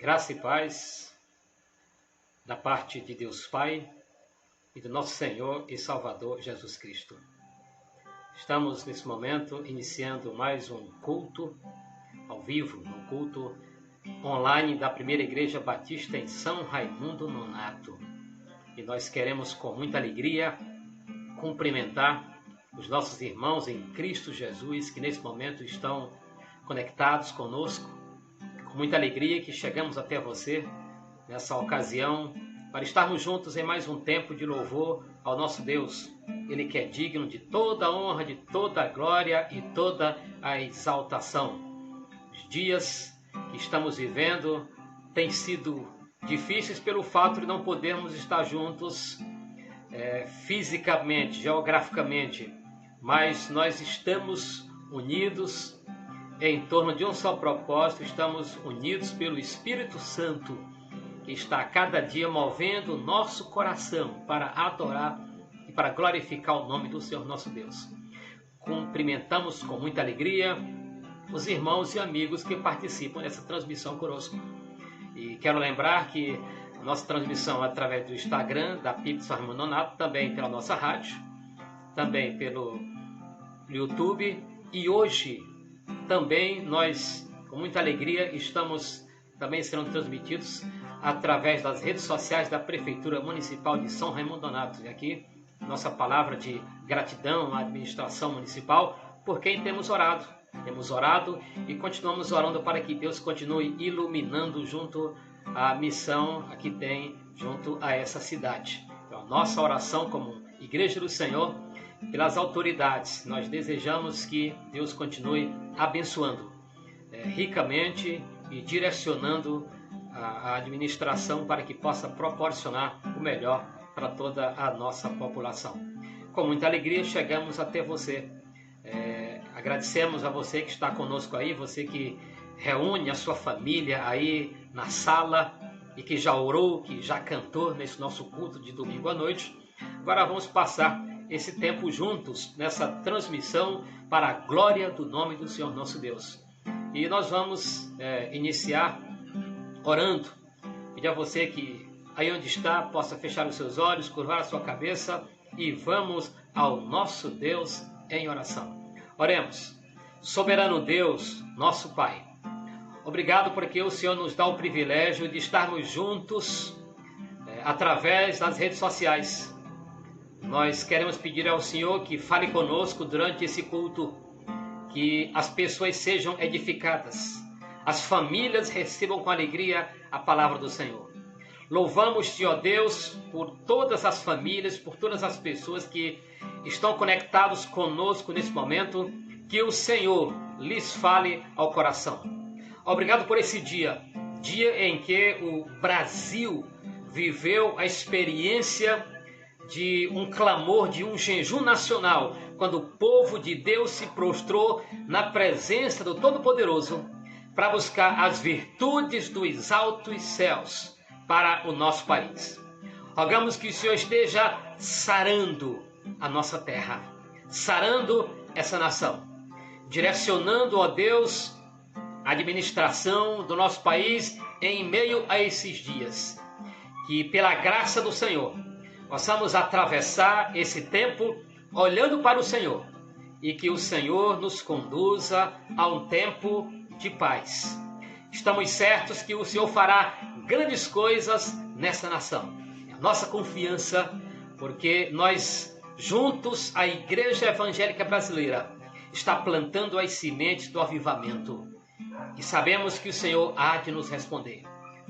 Graça e paz da parte de Deus Pai e do nosso Senhor e Salvador Jesus Cristo. Estamos nesse momento iniciando mais um culto ao vivo, um culto online da Primeira Igreja Batista em São Raimundo Nonato. E nós queremos com muita alegria cumprimentar os nossos irmãos em Cristo Jesus que nesse momento estão conectados conosco. Com muita alegria que chegamos até você nessa ocasião para estarmos juntos em mais um tempo de louvor ao nosso Deus. Ele que é digno de toda a honra, de toda a glória e toda a exaltação. Os dias que estamos vivendo têm sido difíceis pelo fato de não podermos estar juntos fisicamente, geograficamente, mas nós estamos unidos em torno de um só propósito, estamos unidos pelo Espírito Santo, que está a cada dia movendo o nosso coração para adorar e para glorificar o nome do Senhor nosso Deus. Cumprimentamos com muita alegria os irmãos e amigos que participam dessa transmissão conosco. E quero lembrar que a nossa transmissão é através do Instagram, da PIB São Raimundo Nonato, também pela nossa rádio, também pelo YouTube, e hoje também nós, com muita alegria, estamos também sendo transmitidos através das redes sociais da Prefeitura Municipal de São Raimundo Nonato. E aqui, nossa palavra de gratidão à administração municipal por quem temos orado. Temos orado e continuamos orando para que Deus continue iluminando junto à missão que tem junto a essa cidade. Então, a nossa oração como Igreja do Senhor, pelas autoridades, nós desejamos que Deus continue abençoando ricamente e direcionando a administração para que possa proporcionar o melhor para toda a nossa população. Com muita alegria chegamos até você. Agradecemos a você que está conosco aí, você que reúne a sua família aí na sala e que já orou, que já cantou nesse nosso culto de domingo à noite. Agora vamos passar esse tempo juntos nessa transmissão para a glória do nome do Senhor nosso Deus. E nós vamos iniciar orando. Pedir a você que aí onde está possa fechar os seus olhos, curvar a sua cabeça e vamos ao nosso Deus em oração. Oremos. Soberano Deus, nosso Pai, obrigado porque o Senhor nos dá o privilégio de estarmos juntos através das redes sociais. Nós queremos pedir ao Senhor que fale conosco durante esse culto, que as pessoas sejam edificadas, as famílias recebam com alegria a palavra do Senhor. Louvamos-te, ó Deus, por todas as famílias, por todas as pessoas que estão conectados conosco nesse momento, que o Senhor lhes fale ao coração. Obrigado por esse dia em que o Brasil viveu a experiência de um clamor, de um jejum nacional, quando o povo de Deus se prostrou na presença do Todo-Poderoso para buscar as virtudes dos altos céus para o nosso país. Rogamos que o Senhor esteja sarando a nossa terra, sarando essa nação, direcionando, ó Deus, a administração do nosso país em meio a esses dias. Que pela graça do Senhor possamos atravessar esse tempo olhando para o Senhor e que o Senhor nos conduza a um tempo de paz. Estamos certos que o Senhor fará grandes coisas nessa nação. É a nossa confiança, porque nós juntos, a Igreja Evangélica Brasileira, está plantando as sementes do avivamento e sabemos que o Senhor há de nos responder.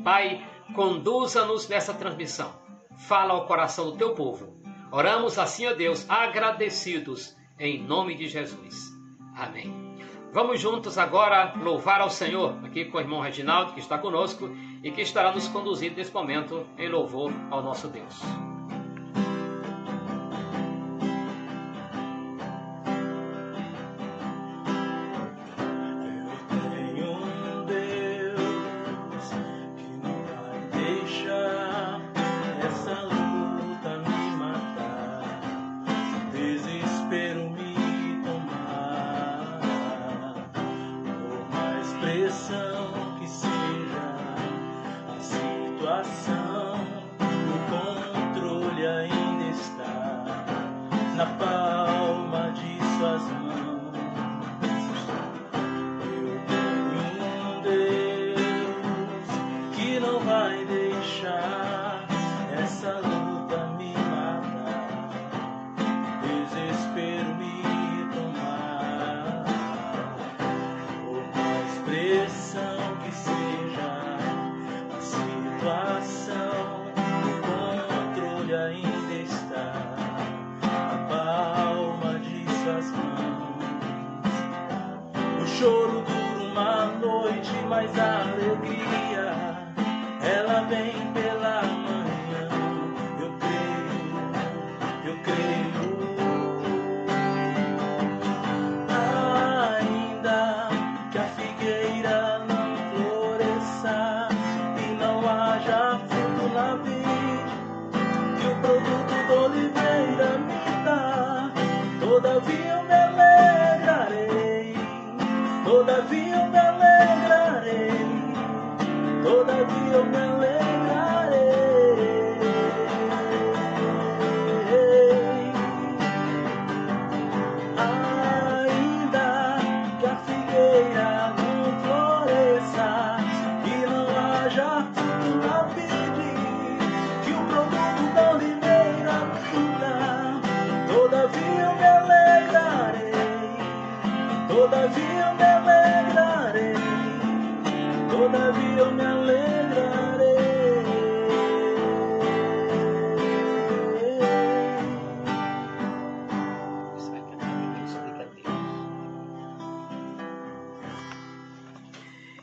Pai, conduza-nos nessa transmissão. Fala ao coração do teu povo. Oramos assim, ó Deus, agradecidos em nome de Jesus. Amém. Vamos juntos agora louvar ao Senhor, aqui com o irmão Reginaldo, que está conosco e que estará nos conduzindo nesse momento em louvor ao nosso Deus. Pressão que seja pressão que seja a situação, o controle ainda está na palma de suas mãos. O choro dura uma noite, mas a alegria, ela vem pela manhã. Eu creio. Ainda que a figueira não floresça e não haja fruto na vide, que o produto da oliveira me dá, todavia eu me alegrarei, todavia eu me alegrarei, todavia eu me alegrarei. Ainda que a figueira não floresça e não haja fruto na vide, que o produto da oliveira me dá, todavia eu me alegrarei, todavia eu me alegrarei, todavia eu me alegrarei.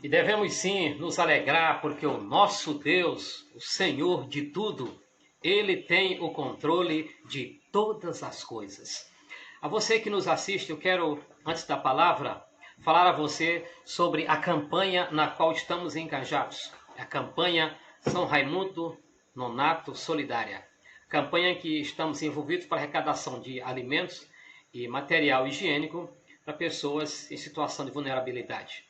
E devemos sim nos alegrar, porque o nosso Deus, o Senhor de tudo, Ele tem o controle de todas as coisas. A você que nos assiste, eu quero, antes da palavra, falar a você sobre a campanha na qual estamos engajados. A campanha São Raimundo Nonato Solidária. Campanha em que estamos envolvidos para arrecadação de alimentos e material higiênico para pessoas em situação de vulnerabilidade.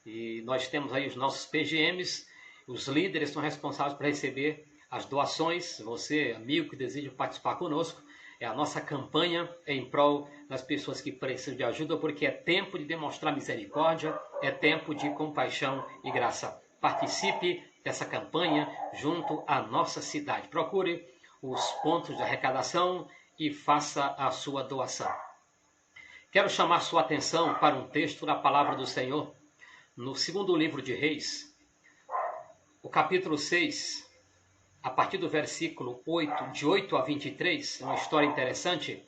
E nós temos aí os nossos PGMs, os líderes são responsáveis por receber as doações. Você, amigo que deseja participar conosco, é a nossa campanha em prol das pessoas que precisam de ajuda, porque é tempo de demonstrar misericórdia, é tempo de compaixão e graça. Participe dessa campanha junto à nossa cidade. Procure os pontos de arrecadação e faça a sua doação. Quero chamar sua atenção para um texto da palavra do Senhor, no segundo livro de Reis, o capítulo 6, a partir do versículo 8, de 8 a 23, é uma história interessante,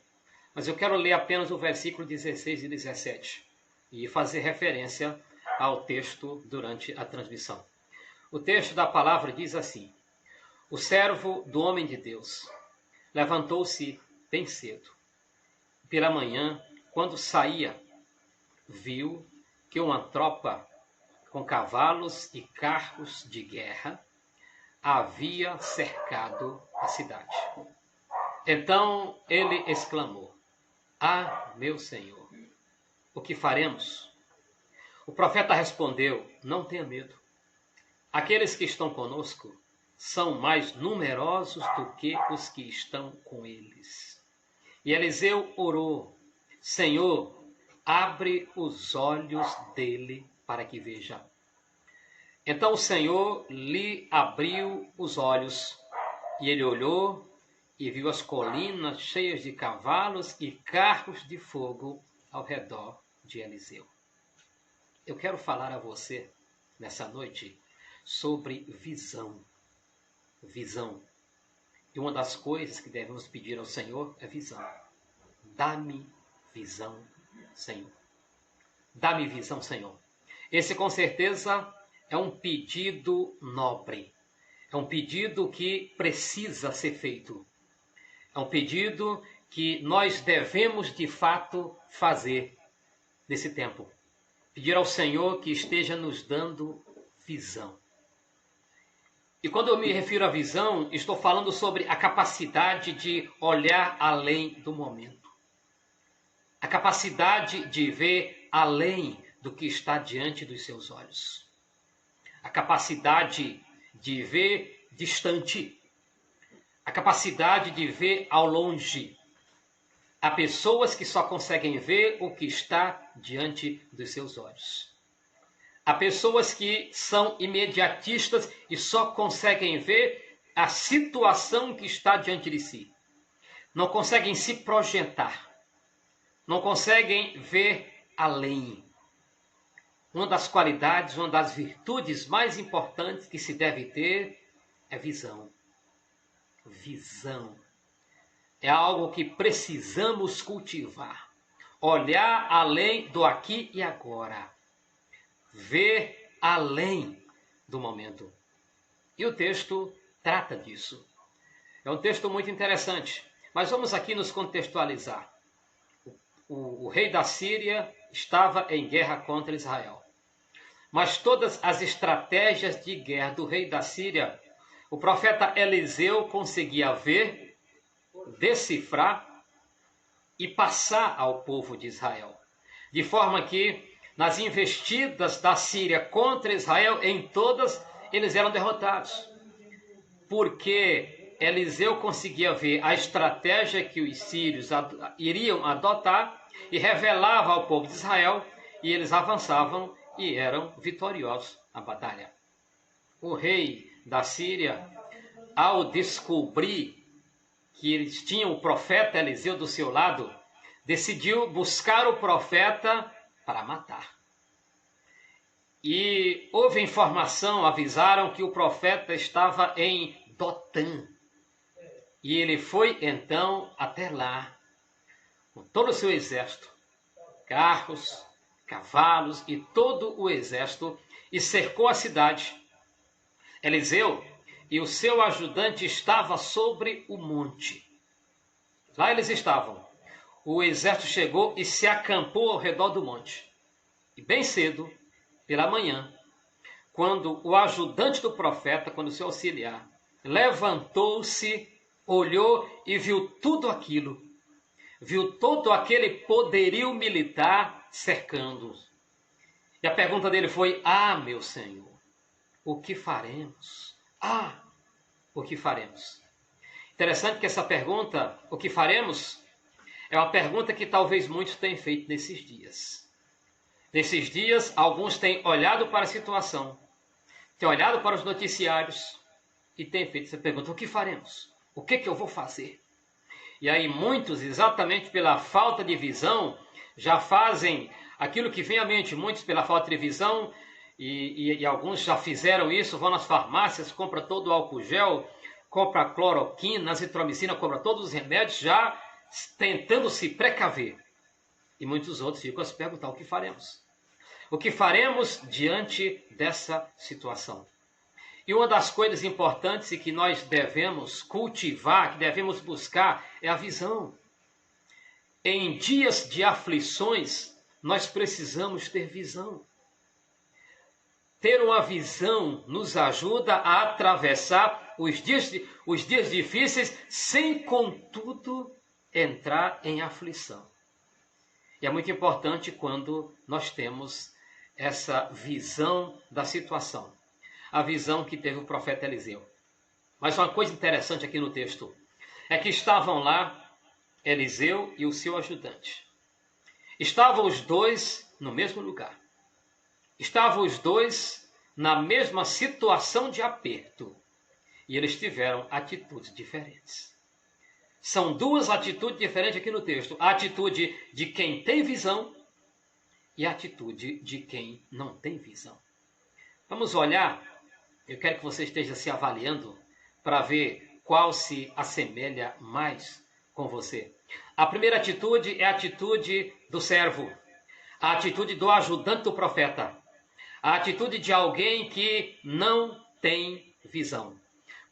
mas eu quero ler apenas o versículo 16 e 17 e fazer referência ao texto durante a transmissão. O texto da palavra diz assim: o servo do homem de Deus levantou-se bem cedo. Pela manhã, quando saía, viu que uma tropa com cavalos e carros de guerra havia cercado a cidade. Então ele exclamou: ah, meu Senhor, o que faremos? O profeta respondeu: não tenha medo. Aqueles que estão conosco são mais numerosos do que os que estão com eles. E Eliseu orou: Senhor, abre os olhos dele para que veja. Então o Senhor lhe abriu os olhos, e ele olhou e viu as colinas cheias de cavalos e carros de fogo ao redor de Eliseu. Eu quero falar a você, nessa noite, sobre visão. Visão. E uma das coisas que devemos pedir ao Senhor é visão. Dá-me visão, Senhor. Dá-me visão, Senhor. Esse, com certeza, é um pedido nobre. É um pedido que precisa ser feito. É um pedido que nós devemos, de fato, fazer nesse tempo. Pedir ao Senhor que esteja nos dando visão. E quando eu me refiro à visão, estou falando sobre a capacidade de olhar além do momento. A capacidade de ver além do que está diante dos seus olhos. A capacidade de ver distante. A capacidade de ver ao longe. Há pessoas que só conseguem ver o que está diante dos seus olhos. Há pessoas que são imediatistas e só conseguem ver a situação que está diante de si. Não conseguem se projetar. Não conseguem ver além. uma das qualidades, uma das virtudes mais importantes que se deve ter é visão. Visão. É algo que precisamos cultivar. Olhar além do aqui e agora. Ver além do momento. E o texto trata disso. É um texto muito interessante. Mas vamos aqui nos contextualizar. O rei da Síria estava em guerra contra Israel. Mas todas as estratégias de guerra do rei da Síria, o profeta Eliseu conseguia ver, decifrar e passar ao povo de Israel. De forma que, nas investidas da Síria contra Israel, em todas, eles eram derrotados. Porque Eliseu conseguia ver a estratégia que os sírios iriam adotar e revelava ao povo de Israel, e eles avançavam e eram vitoriosos na batalha. O rei da Síria, ao descobrir que eles tinham o profeta Eliseu do seu lado, decidiu buscar o profeta para matar. E houve informação, avisaram que o profeta estava em Dotã. E ele foi então até lá, com todo o seu exército, carros, cavalos e todo o exército, e cercou a cidade. Eliseu e o seu ajudante estavam sobre o monte. Lá eles estavam. O exército chegou e se acampou ao redor do monte. E bem cedo, pela manhã, quando o ajudante do profeta, quando o seu auxiliar, levantou-se, olhou e viu tudo aquilo, viu todo aquele poderio militar cercando-os. E a pergunta dele foi: meu Senhor, o que faremos? O que faremos? Interessante que essa pergunta, o que faremos, é uma pergunta que talvez muitos tenham feito nesses dias. Nesses dias, alguns têm olhado para a situação, têm olhado para os noticiários e têm feito essa pergunta: o que faremos? O que eu vou fazer? E aí muitos, exatamente pela falta de visão, já fazem aquilo que vem à mente. Muitos pela falta de visão, e alguns já fizeram isso, vão nas farmácias, compram todo o álcool gel, compram cloroquina, azitromicina, compram todos os remédios, já tentando se precaver. E muitos outros ficam a se perguntar: o que faremos? O que faremos diante dessa situação? E uma das coisas importantes e que nós devemos cultivar, que devemos buscar, é a visão. Em dias de aflições, nós precisamos ter visão. Ter uma visão nos ajuda a atravessar os dias difíceis sem, contudo, entrar em aflição. E é muito importante quando nós temos essa visão da situação. A visão que teve o profeta Eliseu. Mas uma coisa interessante aqui no texto é que estavam lá Eliseu e o seu ajudante. Estavam os dois no mesmo lugar. Estavam os dois na mesma situação de aperto. E eles tiveram atitudes diferentes. São duas atitudes diferentes aqui no texto. A atitude de quem tem visão e a atitude de quem não tem visão. Vamos olhar. Eu quero que você esteja se avaliando para ver qual se assemelha mais com você. A primeira atitude é a atitude do servo. A atitude do ajudante do profeta. A atitude de alguém que não tem visão.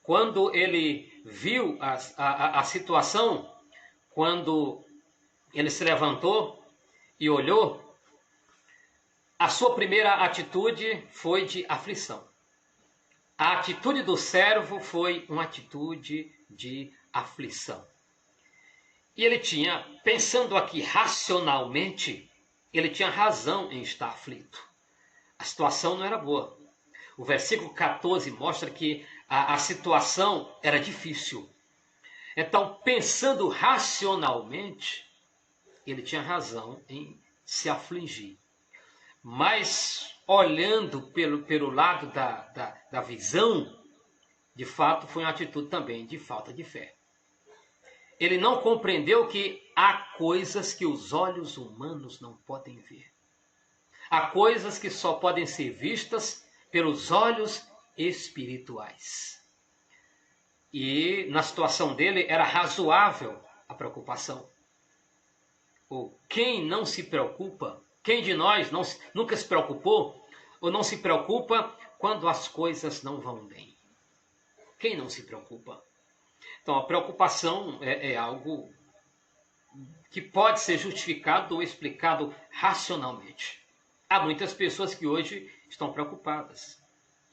Quando ele viu a situação, quando ele se levantou e olhou, a sua primeira atitude foi de aflição. A atitude do servo foi uma atitude de aflição. E ele tinha, pensando aqui racionalmente, ele tinha razão em estar aflito. A situação não era boa. O versículo 14 mostra que a situação era difícil. Então, pensando racionalmente, ele tinha razão em se afligir. Mas, olhando pelo lado da visão, de fato, foi uma atitude também de falta de fé. Ele não compreendeu que há coisas que os olhos humanos não podem ver. Há coisas que só podem ser vistas pelos olhos espirituais. E na situação dele era razoável a preocupação. Ou quem não se preocupa, quem de nós nunca se preocupou ou não se preocupa quando as coisas não vão bem? Quem não se preocupa? Então a preocupação é algo que pode ser justificado ou explicado racionalmente. Há muitas pessoas que hoje estão preocupadas,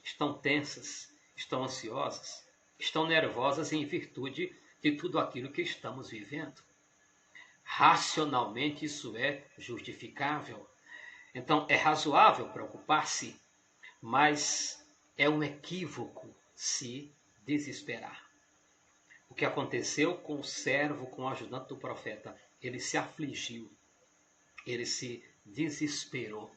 estão tensas, estão ansiosas, estão nervosas em virtude de tudo aquilo que estamos vivendo. Racionalmente isso é justificável. Então é razoável preocupar-se, mas é um equívoco se desesperar. O que aconteceu com o servo, com o ajudante do profeta? Ele se afligiu, ele se desesperou.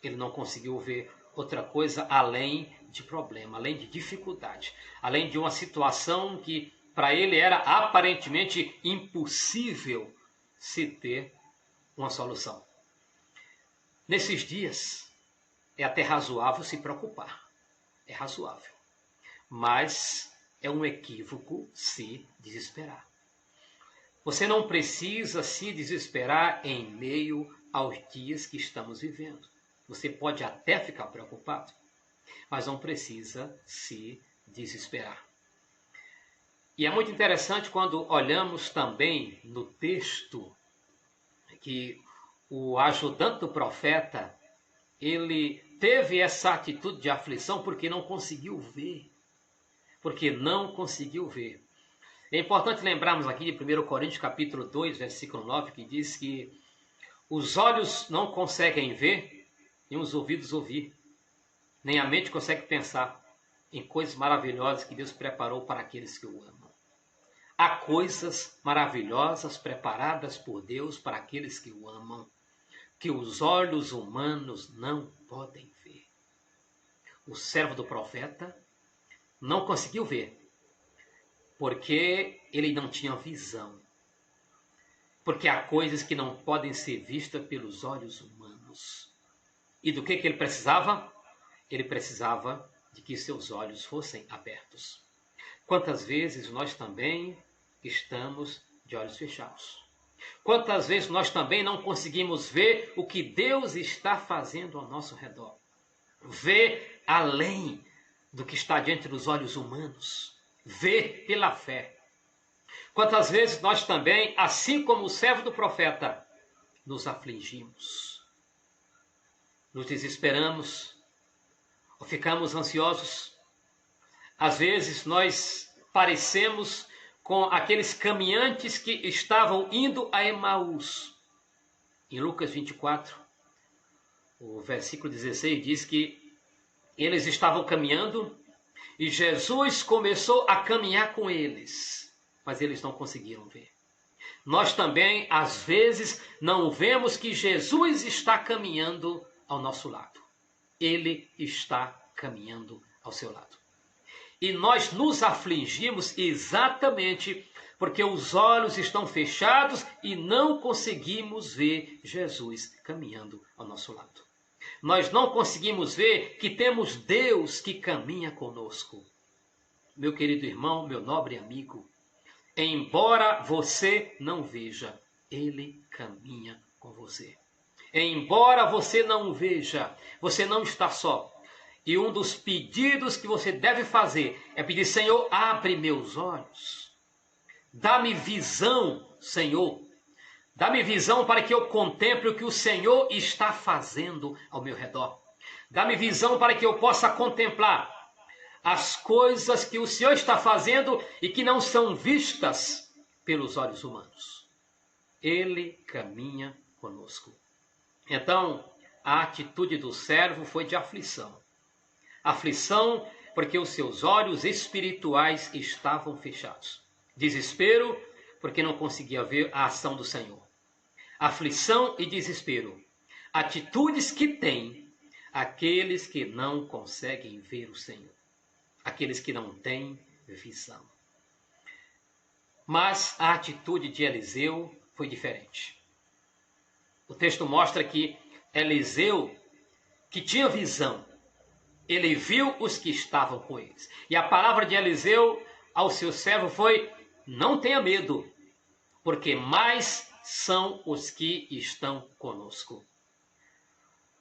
Ele não conseguiu ver outra coisa além de problema, além de dificuldade, além de uma situação que para ele era aparentemente impossível se ter uma solução. Nesses dias, é até razoável se preocupar. É razoável. Mas é um equívoco se desesperar. Você não precisa se desesperar em meio aos dias que estamos vivendo. Você pode até ficar preocupado, mas não precisa se desesperar. E é muito interessante quando olhamos também no texto que o ajudante do profeta, ele teve essa atitude de aflição porque não conseguiu ver. Porque não conseguiu ver. É importante lembrarmos aqui de 1 Coríntios capítulo 2, versículo 9, que diz que os olhos não conseguem ver, nem os ouvidos ouvir, nem a mente consegue pensar em coisas maravilhosas que Deus preparou para aqueles que o amam. Há coisas maravilhosas preparadas por Deus para aqueles que o amam, que os olhos humanos não podem ver. O servo do profeta não conseguiu ver, porque ele não tinha visão. Porque há coisas que não podem ser vistas pelos olhos humanos. E do que ele precisava? Ele precisava de que seus olhos fossem abertos. Quantas vezes nós também estamos de olhos fechados? Quantas vezes nós também não conseguimos ver o que Deus está fazendo ao nosso redor? Ver além do que está diante dos olhos humanos. Ver pela fé. Quantas vezes nós também, assim como o servo do profeta, nos afligimos, nos desesperamos, ou ficamos ansiosos. Às vezes nós parecemos com aqueles caminhantes que estavam indo a Emaús. Em Lucas 24, o versículo 16 diz que eles estavam caminhando e Jesus começou a caminhar com eles, mas eles não conseguiram ver. Nós também, às vezes, não vemos que Jesus está caminhando ao nosso lado. Ele está caminhando ao seu lado. E nós nos afligimos exatamente porque os olhos estão fechados e não conseguimos ver Jesus caminhando ao nosso lado. Nós não conseguimos ver que temos Deus que caminha conosco. Meu querido irmão, meu nobre amigo, embora você não veja, Ele caminha com você. Embora você não veja, você não está só. E um dos pedidos que você deve fazer é pedir: Senhor, abre meus olhos. Dá-me visão, Senhor. Dá-me visão para que eu contemple o que o Senhor está fazendo ao meu redor. Dá-me visão para que eu possa contemplar as coisas que o Senhor está fazendo e que não são vistas pelos olhos humanos. Ele caminha conosco. Então, a atitude do servo foi de aflição. Aflição porque os seus olhos espirituais estavam fechados. Desespero porque não conseguia ver a ação do Senhor. Aflição e desespero. Atitudes que têm aqueles que não conseguem ver o Senhor. Aqueles que não têm visão. Mas a atitude de Eliseu foi diferente. O texto mostra que Eliseu, que tinha visão, ele viu os que estavam com eles. E a palavra de Eliseu ao seu servo foi: não tenha medo, porque mais são os que estão conosco.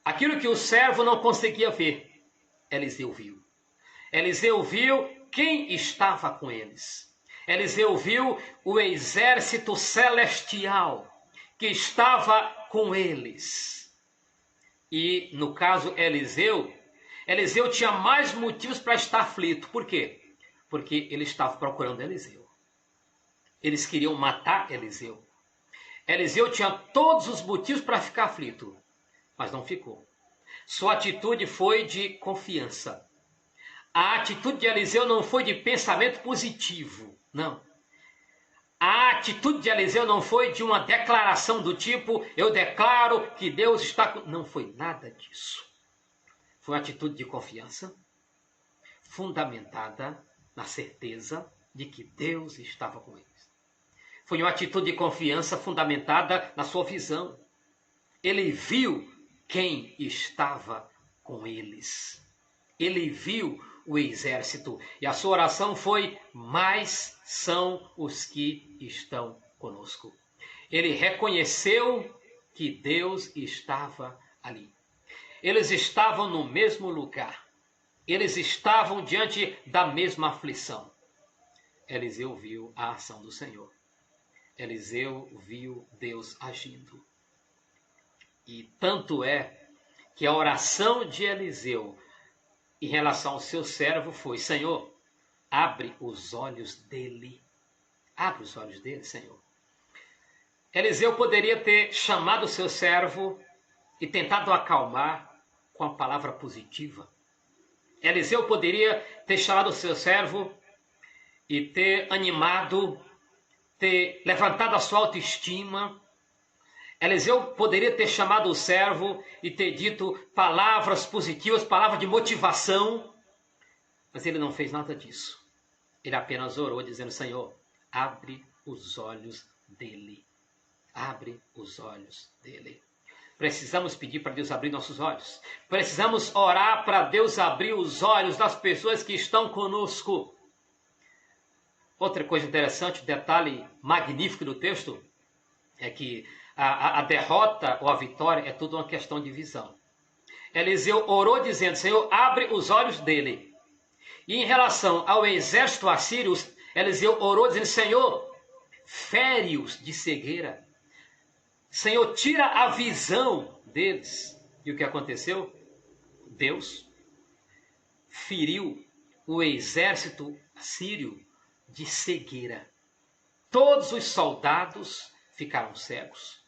Aquilo que o servo não conseguia ver, Eliseu viu. Eliseu viu quem estava com eles. Eliseu viu o exército celestial que estava com eles. E no caso Eliseu tinha mais motivos para estar aflito. Por quê? Porque ele estava procurando Eliseu. Eles queriam matar Eliseu. Eliseu tinha todos os motivos para ficar aflito, mas não ficou. Sua atitude foi de confiança. A atitude de Eliseu não foi de pensamento positivo, não. A atitude de Eliseu não foi de uma declaração do tipo: eu declaro que Deus está com... Não foi nada disso. Foi uma atitude de confiança, fundamentada na certeza de que Deus estava com eles. Foi uma atitude de confiança fundamentada na sua visão. Ele viu quem estava com eles. Ele viu o exército. E a sua oração foi: mais são os que estão conosco. Ele reconheceu que Deus estava ali. Eles estavam no mesmo lugar. Eles estavam diante da mesma aflição. Eliseu viu a ação do Senhor. Eliseu viu Deus agindo. E tanto é que a oração de Eliseu em relação ao seu servo foi: Senhor, abre os olhos dele. Abre os olhos dele, Senhor. Eliseu poderia ter chamado o seu servo e tentado acalmar com a palavra positiva. Eliseu poderia ter chamado o seu servo e ter animado, ter levantado a sua autoestima. Eliseu poderia ter chamado o servo e ter dito palavras positivas, palavras de motivação, mas ele não fez nada disso. Ele apenas orou dizendo: Senhor, abre os olhos dele. Abre os olhos dele. Precisamos pedir para Deus abrir nossos olhos. Precisamos orar para Deus abrir os olhos das pessoas que estão conosco. Outra coisa interessante, detalhe magnífico do texto, é que a derrota ou a vitória é tudo uma questão de visão. Eliseu orou dizendo: Senhor, abre os olhos dele. E em relação ao exército assírio, Eliseu orou dizendo: Senhor, fere-os de cegueira. Senhor, tira a visão deles. E o que aconteceu? Deus feriu o exército assírio de cegueira. Todos os soldados ficaram cegos.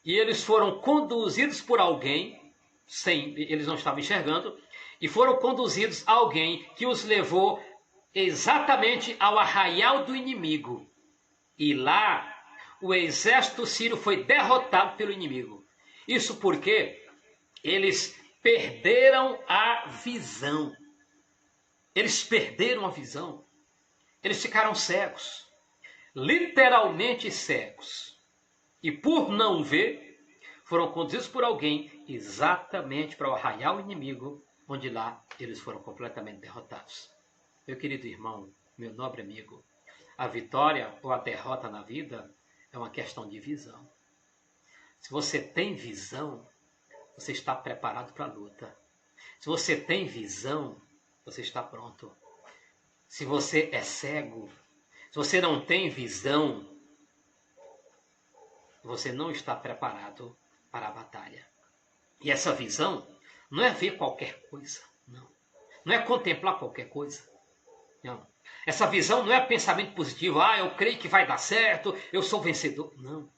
E eles foram conduzidos por alguém, eles não estavam enxergando, e foram conduzidos a alguém que os levou exatamente ao arraial do inimigo. E lá o exército sírio foi derrotado pelo inimigo. Isso porque eles perderam a visão. Eles perderam a visão. Eles ficaram cegos. Literalmente cegos. E por não ver, foram conduzidos por alguém exatamente para o arraial inimigo, onde lá eles foram completamente derrotados. Meu querido irmão, meu nobre amigo, a vitória ou a derrota na vida é uma questão de visão. Se você tem visão, você está preparado para a luta. Se você tem visão, você está pronto. Se você é cego, se você não tem visão, você não está preparado para a batalha. E essa visão não é ver qualquer coisa, não. Não é contemplar qualquer coisa, não. Essa visão não é pensamento positivo: eu creio que vai dar certo, eu sou vencedor. Não.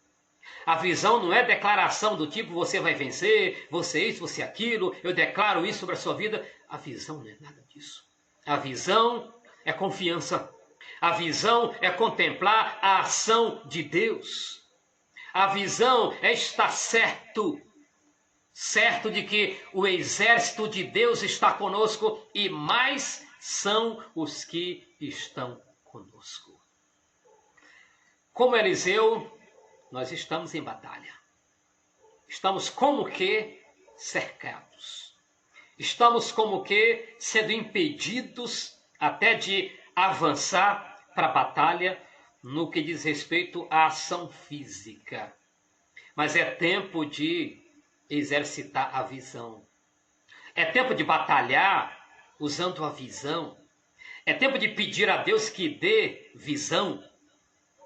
A visão não é declaração do tipo: você vai vencer, você isso, você aquilo, eu declaro isso sobre a sua vida. A visão não é nada disso. A visão é confiança. A visão é contemplar a ação de Deus. A visão é estar certo de que o exército de Deus está conosco e mais são os que estão conosco. Como Eliseu, nós estamos em batalha. Estamos como que cercados. Estamos como que sendo impedidos até de avançar para a batalha no que diz respeito à ação física. Mas é tempo de exercitar a visão. É tempo de batalhar usando a visão. É tempo de pedir a Deus que dê visão.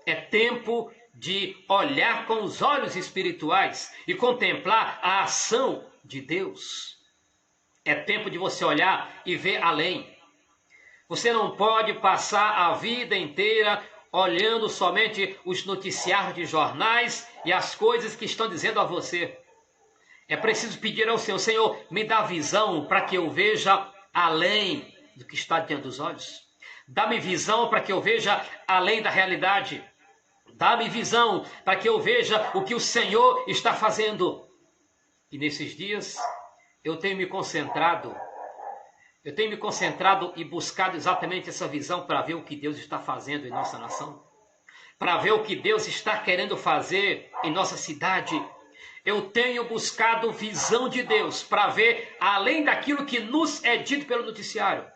É tempo de olhar com os olhos espirituais e contemplar a ação de Deus. É tempo de você olhar e ver além. Você não pode passar a vida inteira olhando somente os noticiários de jornais e as coisas que estão dizendo a você. É preciso pedir ao Senhor, Senhor, me dá visão para que eu veja além do que está diante dos olhos. Dá-me visão para que eu veja além da realidade. Dá-me visão para que eu veja o que o Senhor está fazendo. E nesses dias eu tenho me concentrado e buscado exatamente essa visão para ver o que Deus está fazendo em nossa nação. Para ver o que Deus está querendo fazer em nossa cidade. Eu tenho buscado visão de Deus para ver além daquilo que nos é dito pelo noticiário.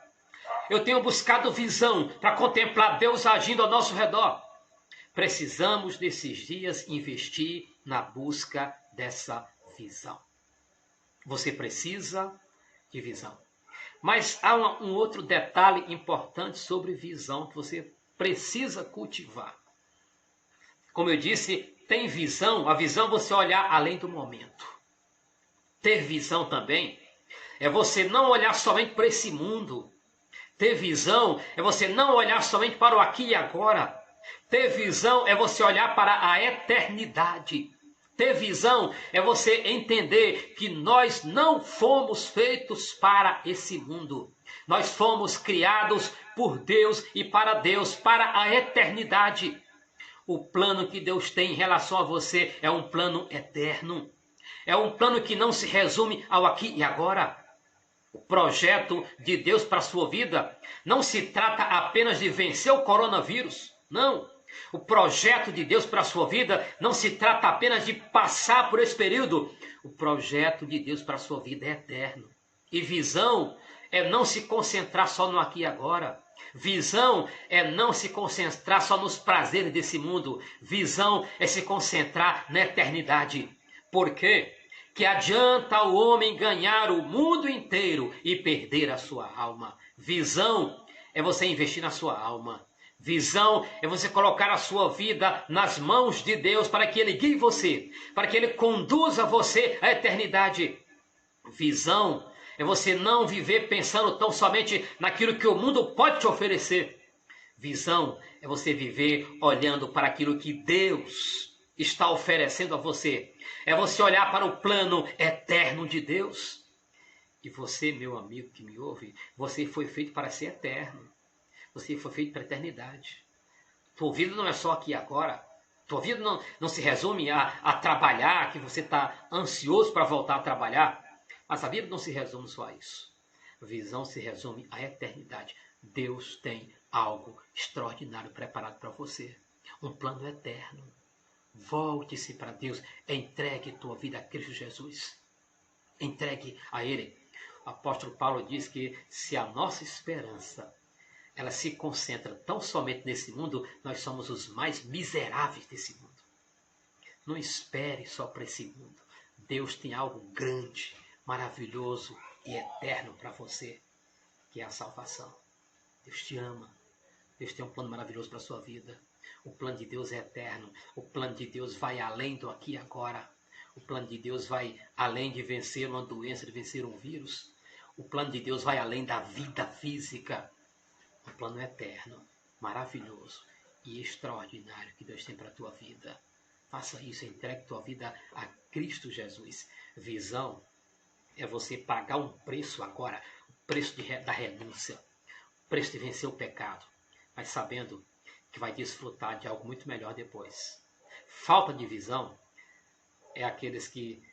Eu tenho buscado visão para contemplar Deus agindo ao nosso redor. Precisamos nesses dias investir na busca dessa visão. Você precisa de visão. Mas há um outro detalhe importante sobre visão que você precisa cultivar. Como eu disse, tem visão, a visão é você olhar além do momento. Ter visão também é você não olhar somente para esse mundo. Ter visão é você não olhar somente para o aqui e agora. Ter visão é você olhar para a eternidade. Ter visão é você entender que nós não fomos feitos para esse mundo. Nós fomos criados por Deus e para a eternidade. O plano que Deus tem em relação a você é um plano eterno. É um plano que não se resume ao aqui e agora. O projeto de Deus para a sua vida não se trata apenas de vencer o coronavírus. Não. O projeto de Deus para a sua vida não se trata apenas de passar por esse período. O projeto de Deus para a sua vida é eterno. E visão é não se concentrar só no aqui e agora. Visão é não se concentrar só nos prazeres desse mundo. Visão é se concentrar na eternidade. Por quê? Que adianta o homem ganhar o mundo inteiro e perder a sua alma. Visão é você investir na sua alma. Visão é você colocar a sua vida nas mãos de Deus para que Ele guie você, para que Ele conduza você à eternidade. Visão é você não viver pensando tão somente naquilo que o mundo pode te oferecer. Visão é você viver olhando para aquilo que Deus está oferecendo a você. É você olhar para o plano eterno de Deus. E você, meu amigo que me ouve, você foi feito para ser eterno. Você foi feito para a eternidade. Tua vida não é só aqui e agora. Tua vida não se resume a trabalhar, que você está ansioso para voltar a trabalhar. Mas a vida não se resume só a isso. A visão se resume à eternidade. Deus tem algo extraordinário preparado para você. Um plano eterno. Volte-se para Deus. Entregue tua vida a Cristo Jesus. Entregue a Ele. O apóstolo Paulo diz que se a nossa esperança ela se concentra tão somente nesse mundo, nós somos os mais miseráveis desse mundo. Não espere só para esse mundo. Deus tem algo grande, maravilhoso e eterno para você, que é a salvação. Deus te ama. Deus tem um plano maravilhoso para a sua vida. O plano de Deus é eterno. O plano de Deus vai além do aqui e agora. O plano de Deus vai além de vencer uma doença, de vencer um vírus. O plano de Deus vai além da vida física. Um plano eterno, maravilhoso e extraordinário que Deus tem para a tua vida. Faça isso, entregue tua vida a Cristo Jesus. Visão é você pagar um preço agora, o preço da renúncia, o preço de vencer o pecado, mas sabendo que vai desfrutar de algo muito melhor depois. Falta de visão é aqueles que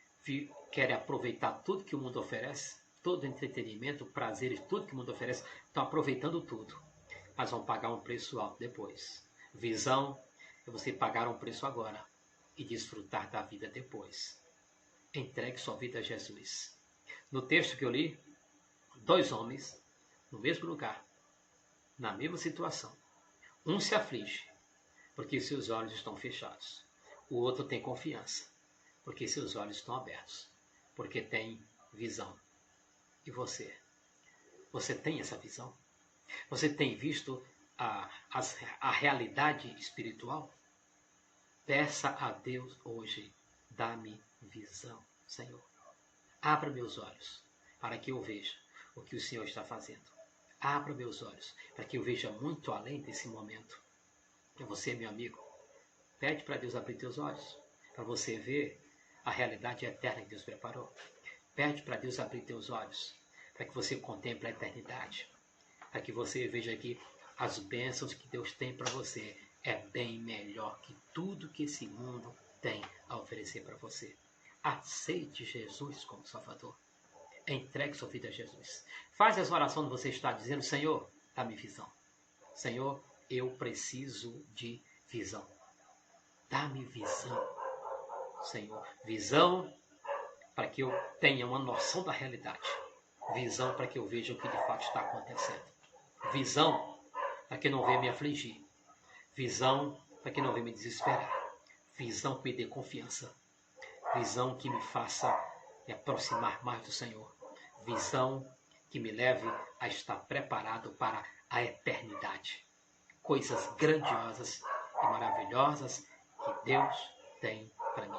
querem aproveitar tudo que o mundo oferece, todo o entretenimento, prazeres, tudo que o mundo oferece, estão aproveitando tudo, mas vão pagar um preço alto depois. Visão é você pagar um preço agora e desfrutar da vida depois. Entregue sua vida a Jesus. No texto que eu li, 2 homens no mesmo lugar, na mesma situação. Um se aflige, porque seus olhos estão fechados. O outro tem confiança, porque seus olhos estão abertos, porque tem visão. E você? Você tem essa visão? Você tem visto a realidade espiritual? Peça a Deus hoje, dá-me visão, Senhor. Abra meus olhos para que eu veja o que o Senhor está fazendo. Abra meus olhos para que eu veja muito além desse momento. E você, meu amigo, pede para Deus abrir teus olhos, para você ver a realidade eterna que Deus preparou. Pede para Deus abrir teus olhos, para que você contemple a eternidade, para que você veja que as bênçãos que Deus tem para você é bem melhor que tudo que esse mundo tem a oferecer para você. Aceite Jesus como Salvador. Entregue sua vida a Jesus. Faz essa oração que você está dizendo: Senhor, dá-me visão. Senhor, eu preciso de visão. Dá-me visão, Senhor. Visão para que eu tenha uma noção da realidade. Visão para que eu veja o que de fato está acontecendo. Visão para que não venha me afligir. Visão para que não venha me desesperar. Visão que me dê confiança. Visão que me faça me aproximar mais do Senhor. Visão que me leve a estar preparado para a eternidade. Coisas grandiosas e maravilhosas que Deus tem para mim.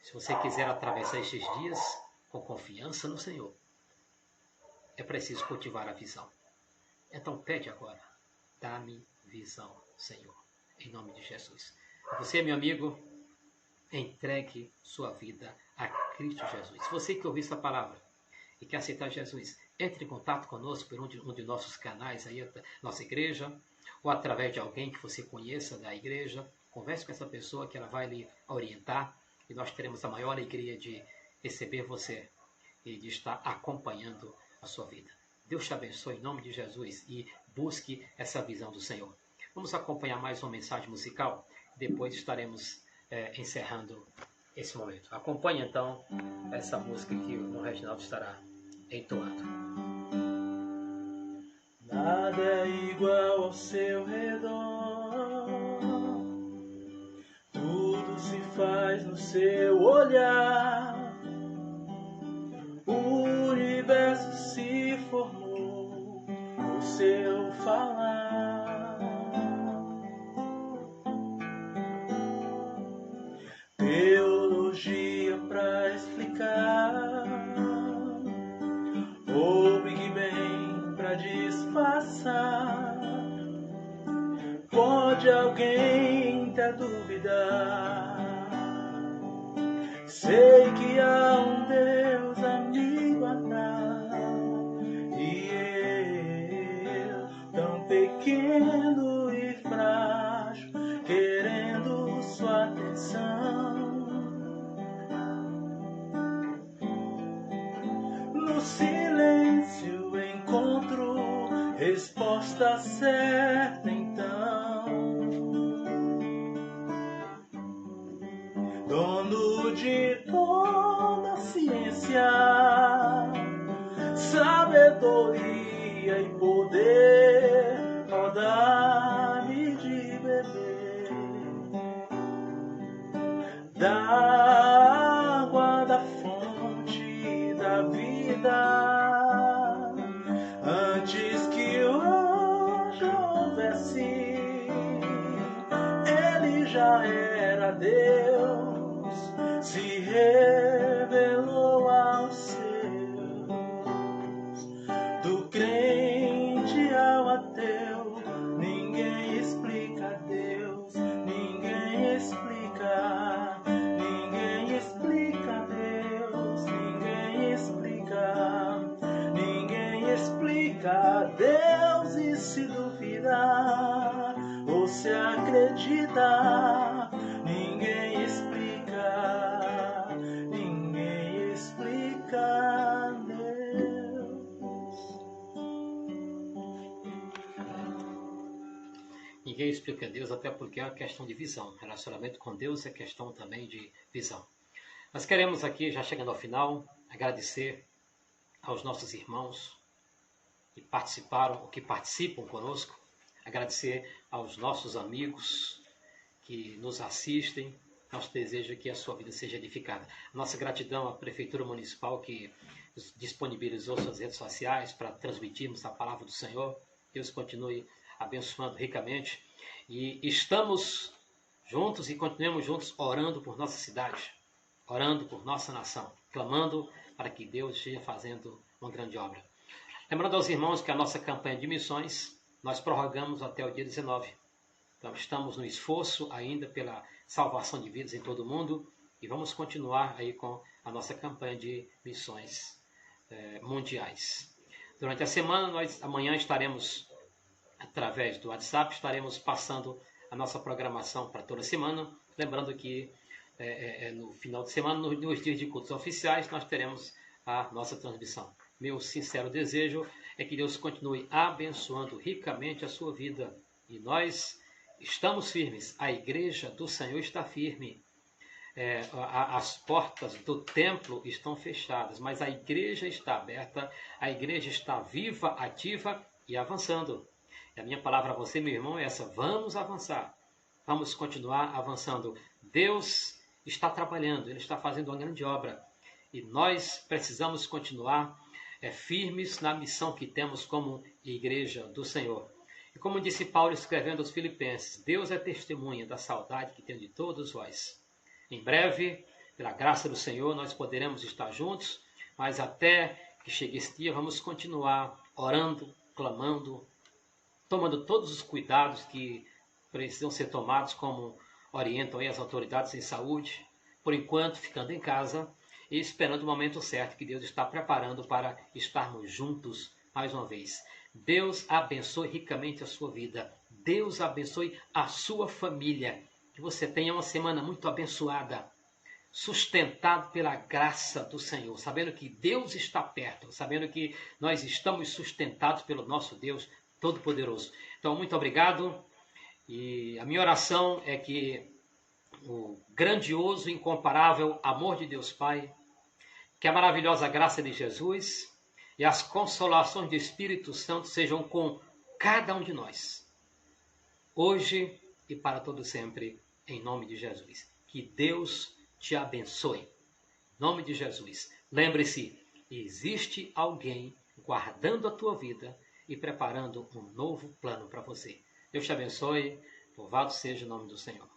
Se você quiser atravessar estes dias com confiança no Senhor, é preciso cultivar a visão. Então pede agora, dá-me visão, Senhor, em nome de Jesus. Você, meu amigo, entregue sua vida a Cristo Jesus. Você que ouviu essa palavra e quer aceitar Jesus, entre em contato conosco por um de nossos canais, aí, nossa igreja, ou através de alguém que você conheça da igreja. Converse com essa pessoa que ela vai lhe orientar e nós teremos a maior alegria de receber você e de estar acompanhando a sua vida. Deus te abençoe em nome de Jesus e busque essa visão do Senhor. Vamos acompanhar mais uma mensagem musical, depois estaremos encerrando esse momento. Acompanhe então essa música que o Reginaldo estará entoando. Nada é igual ao seu redor, tudo se faz no seu olhar, o universo se formou no seu falar. Teologia pra explicar, ou Big Bang pra disfarçar. Pode alguém ter dúvida? Sei que há um Deus a me guardar, e eu, tão pequeno e frágil, querendo sua atenção. No silêncio encontro resposta certa então. Dono de toda a ciência, sabedoria e poder, ó, dá-me de beber da água da fonte da vida, antes que o anjo houvesse, ele já era Deus, se revelou aos seus, do crente ao ateu. Ninguém explica Deus, ninguém explica, ninguém explica Deus, ninguém explica, ninguém explica Deus. E se duvidar ou se acredita, ninguém explica, ninguém explica Deus. Ninguém explica Deus, até porque é uma questão de visão. Relacionamento com Deus é questão também de visão. Nós queremos aqui, já chegando ao final, agradecer aos nossos irmãos que participaram, que participam conosco, agradecer aos nossos amigos que nos assistem. Nosso desejo é que a sua vida seja edificada. Nossa gratidão à Prefeitura Municipal que disponibilizou suas redes sociais para transmitirmos a palavra do Senhor. Deus continue abençoando ricamente. E estamos juntos e continuemos juntos orando por nossa cidade, orando por nossa nação, clamando para que Deus esteja fazendo uma grande obra. Lembrando aos irmãos que a nossa campanha de missões nós prorrogamos até o dia 19. Então estamos no esforço ainda pela salvação de vidas em todo o mundo e vamos continuar aí com a nossa campanha de missões mundiais. Durante a semana, amanhã estaremos, através do WhatsApp, estaremos passando a nossa programação para toda semana. Lembrando que no final de semana, nos dias de cultos oficiais, nós teremos a nossa transmissão. Meu sincero desejo é que Deus continue abençoando ricamente a sua vida. E nós estamos firmes, a igreja do Senhor está firme. As portas do templo estão fechadas, mas a igreja está aberta, a igreja está viva, ativa e avançando. E a minha palavra a você, meu irmão, é essa: vamos avançar, vamos continuar avançando. Deus está trabalhando, Ele está fazendo uma grande obra e nós precisamos continuar firmes na missão que temos como igreja do Senhor. E como disse Paulo escrevendo aos Filipenses, Deus é testemunha da saudade que tenho de todos vós. Em breve, pela graça do Senhor, nós poderemos estar juntos, mas até que chegue esse dia, vamos continuar orando, clamando, tomando todos os cuidados que precisam ser tomados, como orientam aí as autoridades em saúde, por enquanto ficando em casa e esperando o momento certo que Deus está preparando para estarmos juntos mais uma vez. Deus abençoe ricamente a sua vida. Deus abençoe a sua família. Que você tenha uma semana muito abençoada, sustentado pela graça do Senhor, sabendo que Deus está perto, sabendo que nós estamos sustentados pelo nosso Deus Todo-Poderoso. Então, muito obrigado. E a minha oração é que o grandioso e incomparável amor de Deus Pai, que a maravilhosa graça de Jesus e as consolações do Espírito Santo sejam com cada um de nós, hoje e para todo sempre, em nome de Jesus. Que Deus te abençoe. Em nome de Jesus. Lembre-se, existe alguém guardando a tua vida e preparando um novo plano para você. Deus te abençoe. Louvado seja o nome do Senhor.